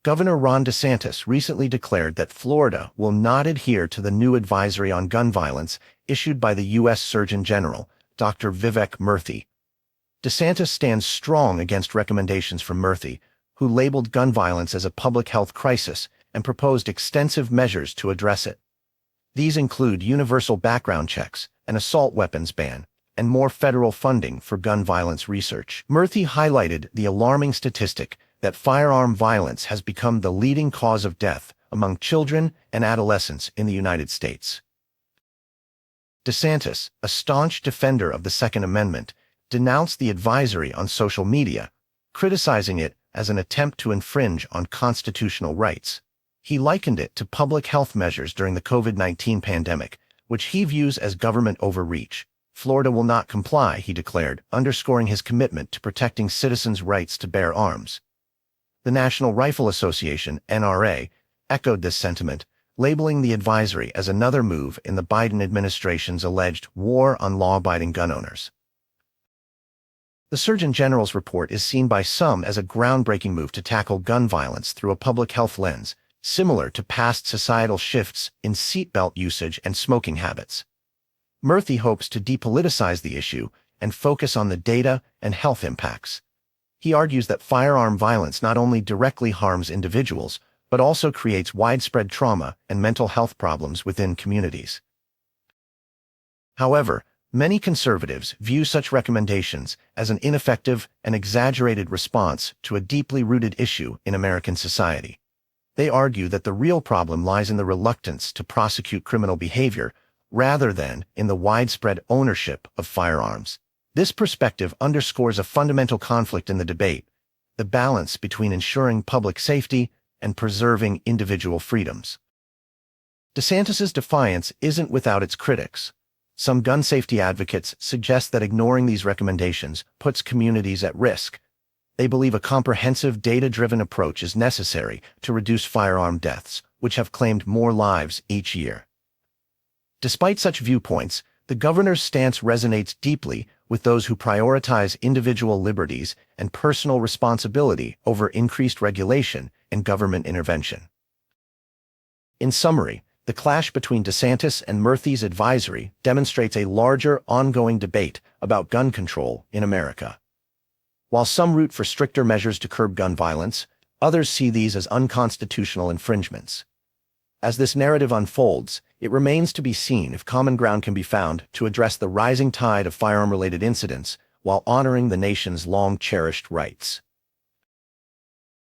Governor Ron DeSantis recently declared that Florida will not adhere to the new advisory on gun violence issued by the U.S. Surgeon General, Dr. Vivek Murthy. DeSantis stands strong against recommendations from Murthy, who labeled gun violence as a public health crisis and proposed extensive measures to address it. These include universal background checks, an assault weapons ban, and more federal funding for gun violence research. Murthy highlighted the alarming statistic that firearm violence has become the leading cause of death among children and adolescents in the United States. DeSantis, a staunch defender of the Second Amendment, denounced the advisory on social media, criticizing it as an attempt to infringe on constitutional rights. He likened it to public health measures during the COVID-19 pandemic, which he views as government overreach. Florida will not comply, he declared, underscoring his commitment to protecting citizens' rights to bear arms. The National Rifle Association, NRA, echoed this sentiment, labeling the advisory as another move in the Biden administration's alleged war on law-abiding gun owners. The Surgeon General's report is seen by some as a groundbreaking move to tackle gun violence through a public health lens, similar to past societal shifts in seatbelt usage and smoking habits. Murthy hopes to depoliticize the issue and focus on the data and health impacts. He argues that firearm violence not only directly harms individuals, but also creates widespread trauma and mental health problems within communities. However, many conservatives view such recommendations as an ineffective and exaggerated response to a deeply rooted issue in American society. They argue that the real problem lies in the reluctance to prosecute criminal behavior rather than in the widespread ownership of firearms. This perspective underscores a fundamental conflict in the debate, the balance between ensuring public safety and preserving individual freedoms. DeSantis's defiance isn't without its critics. Some gun safety advocates suggest that ignoring these recommendations puts communities at risk. They believe a comprehensive, data-driven approach is necessary to reduce firearm deaths, which have claimed more lives each year. Despite such viewpoints, the governor's stance resonates deeply with those who prioritize individual liberties and personal responsibility over increased regulation and government intervention. In summary, the clash between DeSantis and Murthy's advisory demonstrates a larger, ongoing debate about gun control in America. While some root for stricter measures to curb gun violence, others see these as unconstitutional infringements. As this narrative unfolds, it remains to be seen if common ground can be found to address the rising tide of firearm-related incidents while honoring the nation's long-cherished rights.